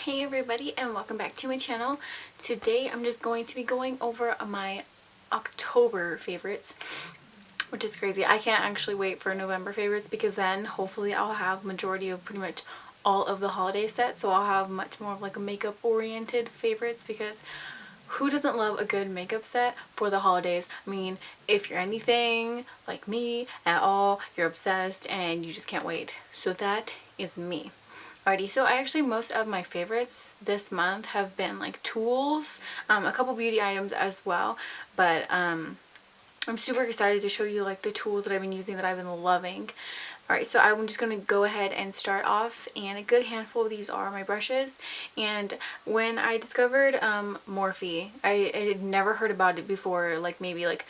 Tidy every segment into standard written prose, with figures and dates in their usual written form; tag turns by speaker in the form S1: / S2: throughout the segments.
S1: Hey everybody, and welcome back to my channel. Today I'm just going to be going over my October favorites, which is crazy. I can't actually wait for November favorites because then hopefully I'll have majority of pretty much all of the holiday sets, so I'll have much more of like a makeup oriented favorites, because who doesn't love a good makeup set for the holidays? I mean, if you're anything like me at all, you're obsessed and you just can't wait. So that is me. Alrighty, so most of my favorites this month have been like tools, a couple beauty items as well, but I'm super excited to show you like the tools that I've been using that I've been loving. Alright, so I'm just going to go ahead and start off, and a good handful of these are my brushes. And when I discovered Morphe, I had never heard about it before, like maybe like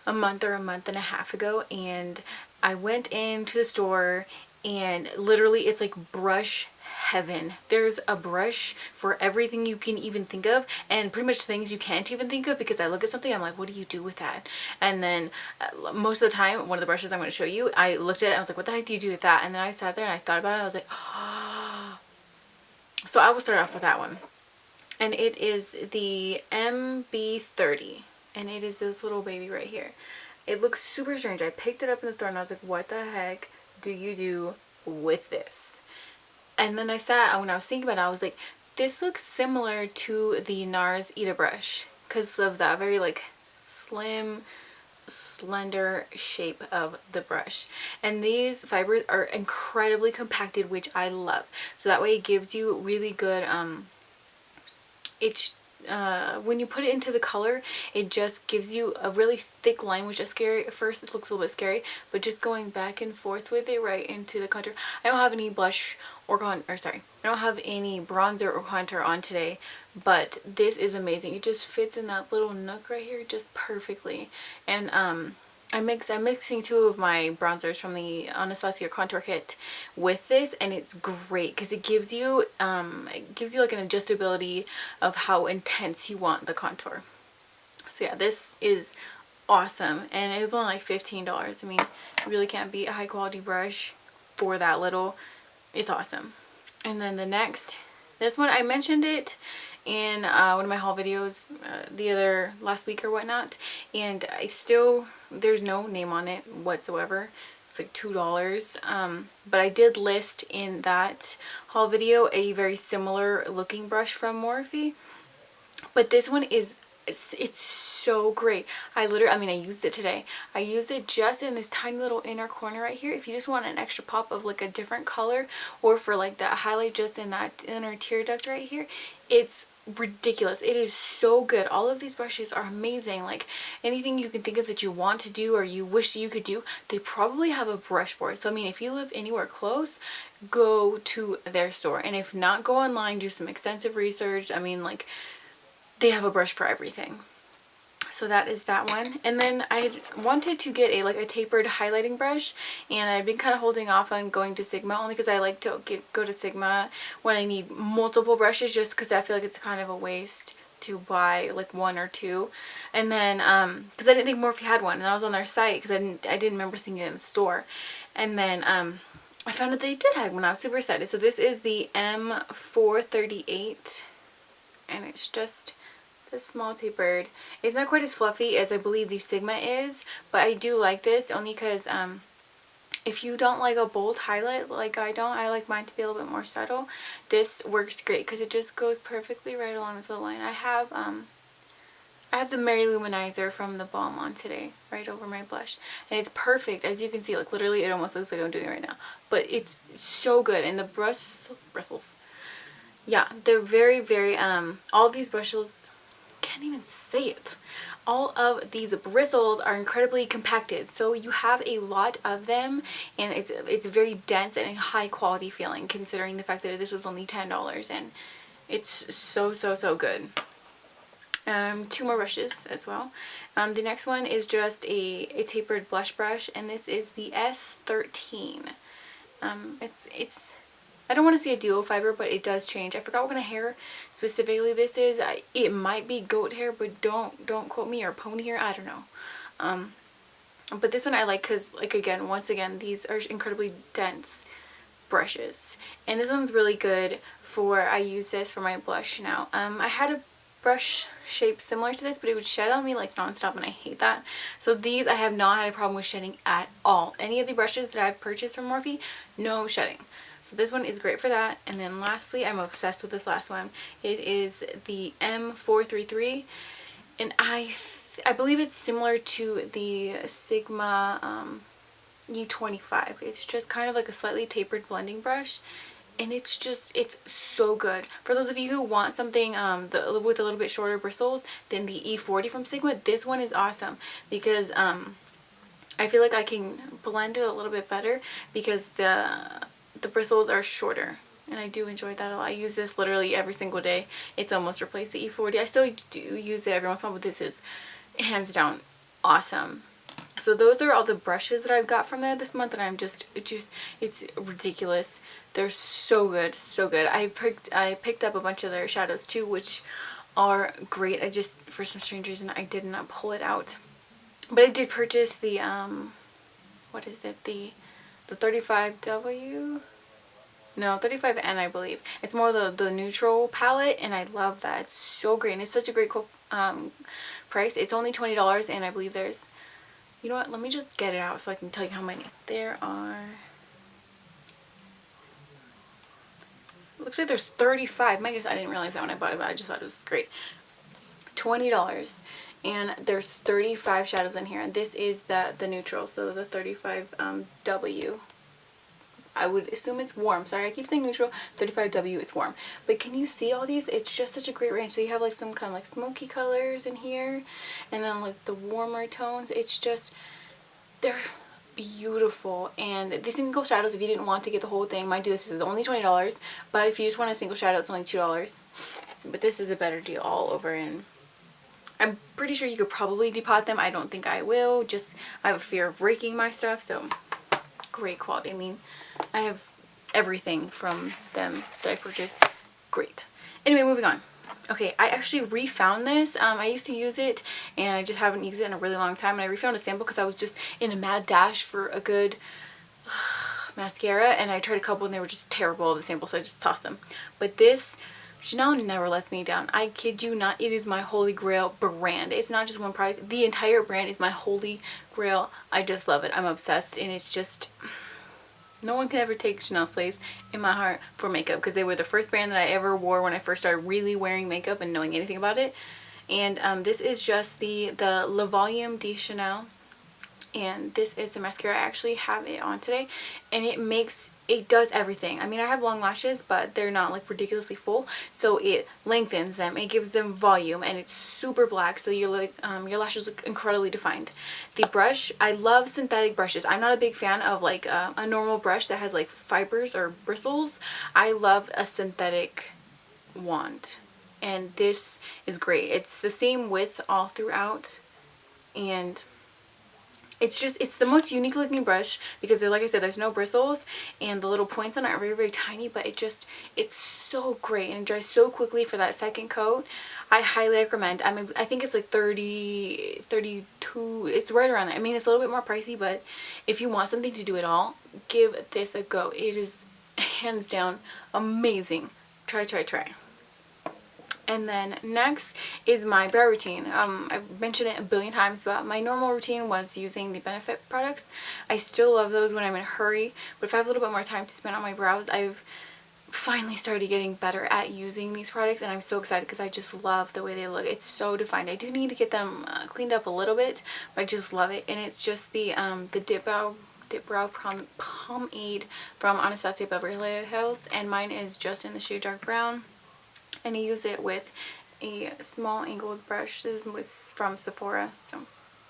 S1: a month or a month and a half ago, and I went into the store and literally it's like brush heaven. There's a brush for everything you can even think of, and pretty much things you can't even think of, because I look at something, I'm like, what do you do with that? And then most of the time, one of the brushes I'm going to show you, I looked at it, I was like, what the heck do you do with that? And then I sat there and I thought about it, I was like, oh. So I will start off with that one, and it is the MB30, and it is this little baby right here. It looks super strange. I picked it up in the store and I was like, what the heck do you do with this? And then when I was thinking about it, I was like, this looks similar to the NARS Ita brush because of that very like slim, slender shape of the brush. And these fibers are incredibly compacted, which I love. So that way it gives you really good, when you put it into the color, it just gives you a really thick line, which is scary. At first it looks a little bit scary, but just going back and forth with it right into the contour. I don't have any blush or I don't have any bronzer or contour on today, but this is amazing. It just fits in that little nook right here just perfectly. And I'm mixing two of my bronzers from the Anastasia contour kit with this, and it's great because it gives you like an adjustability of how intense you want the contour. So yeah, this is awesome, and it was only like $15. I mean, you really can't beat a high quality brush for that little. It's awesome. And then this one, I mentioned it in one of my haul videos last week or whatnot, and there's no name on it whatsoever. It's like $2, but I did list in that haul video a very similar looking brush from Morphe, but this one is it's so great. I used it today. I used it just in this tiny little inner corner right here. If you just want an extra pop of like a different color, or for like that highlight just in that inner tear duct right here, it's ridiculous. It is so good. All of these brushes are amazing. Like anything you can think of that you want to do or you wish you could do, they probably have a brush for it. So I mean, if you live anywhere close, go to their store, and if not, go online, do some extensive research. I mean, like, they have a brush for everything. So that is that one. And then I wanted to get a tapered highlighting brush, and I've been kind of holding off on going to Sigma, only because I like to go to Sigma when I need multiple brushes, just because I feel like it's kind of a waste to buy like one or two. And then because I didn't think Morphe had one, and I was on their site because I didn't remember seeing it in the store. And then I found out they did have one. I was super excited. So this is the M438, and it's just small tapered. It's not quite as fluffy as I believe the Sigma is, but I do like this only because if you don't like a bold highlight like I don't, I like mine to be a little bit more subtle. This works great because it just goes perfectly right along this little line. I have the Mary Luminizer from the Balm on today right over my blush, and it's perfect. As you can see, like literally it almost looks like I'm doing it right now, but it's so good. And the bristles, yeah, they're very, very all of these brushes, can't even say it, all of these bristles are incredibly compacted, so you have a lot of them, and it's very dense and a high quality feeling, considering the fact that this was only $10, and it's so good. Two more brushes as well. The next one is just a tapered blush brush, and this is the S13. I don't want to say a duo fiber, but it does change. I forgot what kind of hair specifically this is. It might be goat hair, but don't quote me, or pony hair, I don't know. But this one I like because, like, once again, these are incredibly dense brushes, and this one's really good I use this for my blush now. I had a brush shape similar to this, but it would shed on me like nonstop, and I hate that. So these I have not had a problem with shedding at all. Any of the brushes that I've purchased from Morphe, no shedding. So this one is great for that. And then lastly, I'm obsessed with this last one. It is the M433, and I believe it's similar to the Sigma E25. It's just kind of like a slightly tapered blending brush, and it's so good. For those of you who want something with a little bit shorter bristles than the E40 from Sigma, this one is awesome because I feel like I can blend it a little bit better because the bristles are shorter, and I do enjoy that a lot. I use this literally every single day. It's almost replaced the E40. I still do use it every once in a while, but this is hands down awesome. So those are all the brushes that I've got from there this month, and it's ridiculous. They're so good, so good. I picked up a bunch of their shadows too, which are great. I just, for some strange reason, I did not pull it out. But I did purchase the what is it? The 35W? No, 35N, I believe. It's more the neutral palette, and I love that. It's so great, and it's such a great price. It's only $20, and I believe there's, you know what, let me just get it out so I can tell you how many. There are, looks like there's 35. I guess I didn't realize that when I bought it, but I just thought it was great. $20, and there's 35 shadows in here, and this is the neutral, so the 35W. I would assume it's warm. Sorry, I keep saying neutral. 35W, it's warm. But can you see all these? It's just such a great range. So you have like some kind of like smoky colors in here, and then like the warmer tones. It's just, they're beautiful. And the single shadows, if you didn't want to get the whole thing, mind you, this is only $20. But if you just want a single shadow, it's only $2. But this is a better deal all over, and I'm pretty sure you could probably depot them. I don't think I will. Just, I have a fear of breaking my stuff, so great quality. I mean, I have everything from them that I purchased. Great. Anyway, moving on. Okay, I actually refound this. I used to use it, and I just haven't used it in a really long time. And I refound a sample because I was just in a mad dash for a good mascara, and I tried a couple, and they were just terrible, the sample, so I just tossed them. But this Chanel never lets me down. I kid you not. It is my holy grail brand. It's not just one product. The entire brand is my holy grail. I just love it. I'm obsessed, and it's just, no one can ever take Chanel's place in my heart for makeup, because they were the first brand that I ever wore when I first started really wearing makeup and knowing anything about it. And this is just the Le Volume de Chanel, and this is the mascara. I actually have it on today, and it does everything. I mean, I have long lashes, but they're not like ridiculously full, so it lengthens them, it gives them volume, and it's super black, so your lashes look incredibly defined. The brush, I love synthetic brushes. I'm not a big fan of like a normal brush that has like fibers or bristles. I love a synthetic wand, and this is great. It's the same width all throughout, and it's the most unique looking brush because like I said, there's no bristles, and the little points on it are very, very tiny, but it's so great, and it dries so quickly for that second coat. I highly recommend. I mean, I think it's like 30, 32, it's right around there. I mean, it's a little bit more pricey, but if you want something to do it all, give this a go. It is hands down amazing. Try. And then next is my brow routine. I've mentioned it a billion times, but my normal routine was using the Benefit products. I still love those when I'm in a hurry, but if I have a little bit more time to spend on my brows, I've finally started getting better at using these products, and I'm so excited because I just love the way they look. It's so defined. I do need to get them cleaned up a little bit, but I just love it. And it's just the Dip Brow Pomade from Anastasia Beverly Hills, and mine is just in the shade dark brown. And I use it with a small angled brush. This was from Sephora, so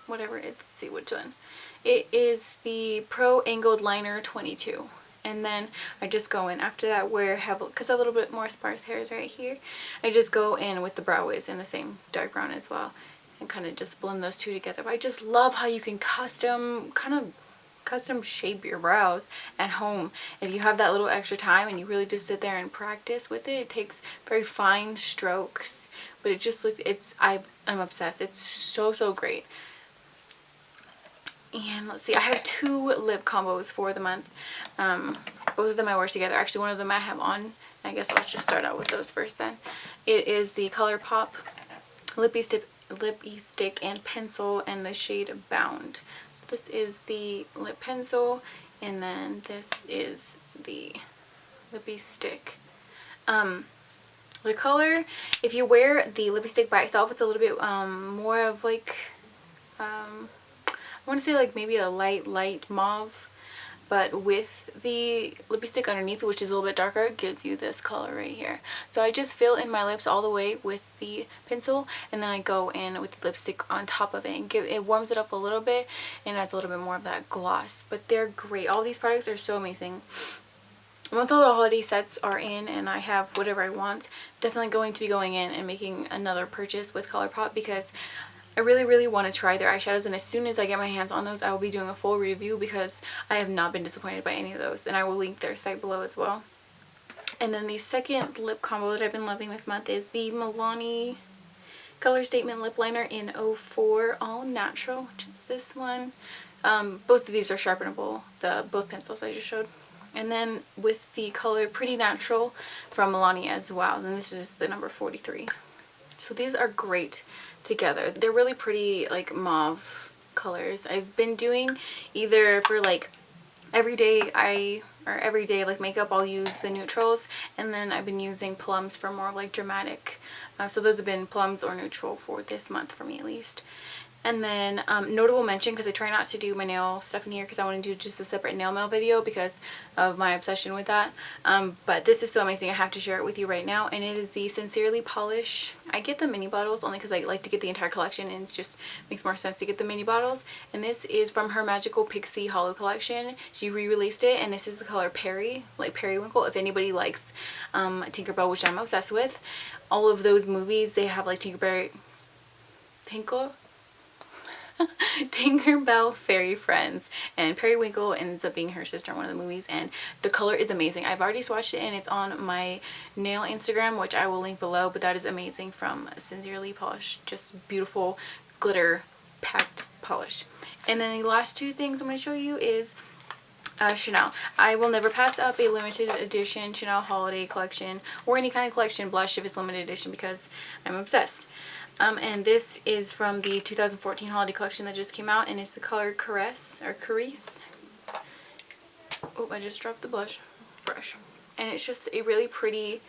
S1: whatever. Let's see which one. It is the Pro Angled Liner 22. And then I just go in after that where I have, because I have a little bit more sparse hairs right here, I just go in with the Brow Wiz in the same dark brown as well, and kind of just blend those two together. But I just love how you can custom shape your brows at home if you have that little extra time and you really just sit there and practice with it. It takes very fine strokes, but it just looks, I'm obsessed. It's so great. And let's see, I have 2 lip combos for the month. Both of them I wear together. Actually, one of them I have on I guess I'll just start out with those first then. It is the ColourPop Lippie Stick and Pencil in the shade Bound. So this is the lip pencil, and then this is the Lippie Stick. The color, if you wear the Lippie Stick by itself, it's a little bit more of like, I want to say like maybe a light mauve, but with the Lippie Stick underneath, which is a little bit darker, it gives you this color right here. So I just fill in my lips all the way with the pencil, and then I go in with the lipstick on top of it, and it warms it up a little bit and adds a little bit more of that gloss. But they're great. All these products are so amazing. Once all the holiday sets are in and I have whatever I want, definitely going to be going in and making another purchase with ColourPop, because I really want to try their eyeshadows, and as soon as I get my hands on those, I will be doing a full review, because I have not been disappointed by any of those, and I will link their site below as well. And then the second lip combo that I've been loving this month is the Milani Color Statement Lip Liner in 04 All Natural, which is this one. Both of these are sharpenable, both pencils I just showed. And then with the color Pretty Natural from Milani as well, and this is the number 43. So these are great together. They're really pretty, like mauve colors. I've been doing either for like everyday like makeup, I'll use the neutrals, and then I've been using plums for more like dramatic. So those have been plums or neutral for this month for me at least. And then notable mention, because I try not to do my nail stuff in here because I want to do just a separate nail mail video because of my obsession with that. But this is so amazing, I have to share it with you right now. And it is the Sincerely Polish. I get the mini bottles only because I like to get the entire collection, and it just makes more sense to get the mini bottles. And this is from her Magical Pixie Hollow collection. She re-released it, and this is the color Peri, like periwinkle. If anybody likes Tinkerbell, which I'm obsessed with, all of those movies, they have like Tinkerbell Fairy Friends, and Periwinkle ends up being her sister in one of the movies, and the color is amazing. I've already swatched it, and it's on my nail Instagram, which I will link below, but that is amazing from Sincerely Polish. Just beautiful glitter packed polish. And then the last two things I'm going to show you is Chanel. I will never pass up a limited edition Chanel holiday collection, or any kind of collection blush if it's limited edition, because I'm obsessed. And this is from the 2014 holiday collection that just came out, and it's the color Caresse, or Caresse. Oh, I just dropped the blush brush. And it's just a really pretty,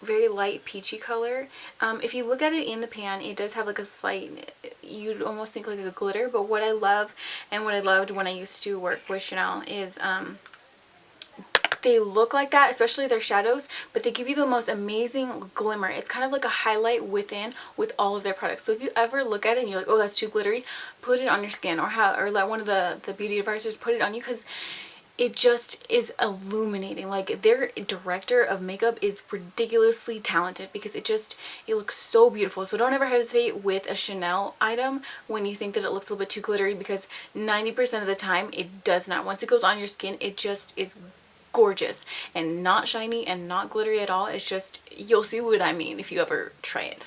S1: very light peachy color. If you look at it in the pan, it does have like a slight, you'd almost think like a glitter, but what I love, and what I loved when I used to work with Chanel, is they look like that, especially their shadows, but they give you the most amazing glimmer. It's kind of like a highlight within with all of their products. So if you ever look at it and you're like, oh, that's too glittery, put it on your skin, or let one of the beauty advisors put it on you, because it just is illuminating. Like, their director of makeup is ridiculously talented, because it looks so beautiful. So don't ever hesitate with a Chanel item when you think that it looks a little bit too glittery, because 90% of the time it does not. Once it goes on your skin, it just is gorgeous and not shiny and not glittery at all. It's just, you'll see what I mean if you ever try it.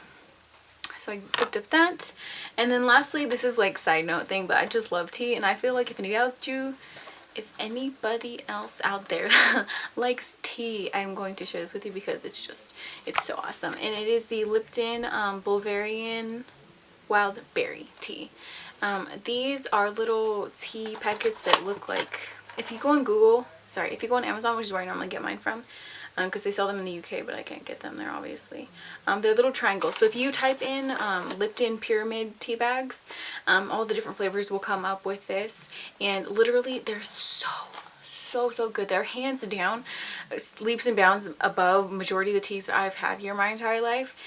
S1: So I picked up that. And then lastly, this is like side note thing, but I just love tea, and I feel like if anybody else out there likes tea, I'm going to share this with you, because it's so awesome. And it is the Lipton Bavarian Wild Berry tea. These are little tea packets that look like, if you go on Amazon, which is where I normally get mine from, because they sell them in the UK, but I can't get them there, obviously. They're little triangles. So if you type in Lipton Pyramid tea bags, all the different flavors will come up with this, and literally they're so good. They're hands down leaps and bounds above majority of the teas that I've had here my entire life.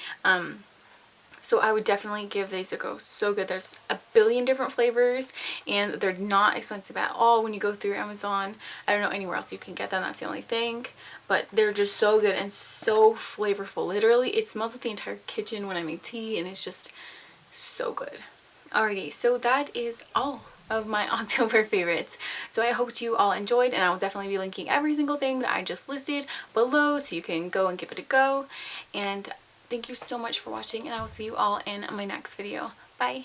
S1: So I would definitely give these a go. So good. There's a billion different flavors, and they're not expensive at all when you go through Amazon. I don't know anywhere else you can get them. That's the only thing. But they're just so good and so flavorful. Literally, it smells like the entire kitchen when I make tea, and it's just so good. Alrighty, so that is all of my October favorites. So I hope you all enjoyed, and I will definitely be linking every single thing that I just listed below, so you can go and give it a go. And thank you so much for watching, and I will see you all in my next video. Bye!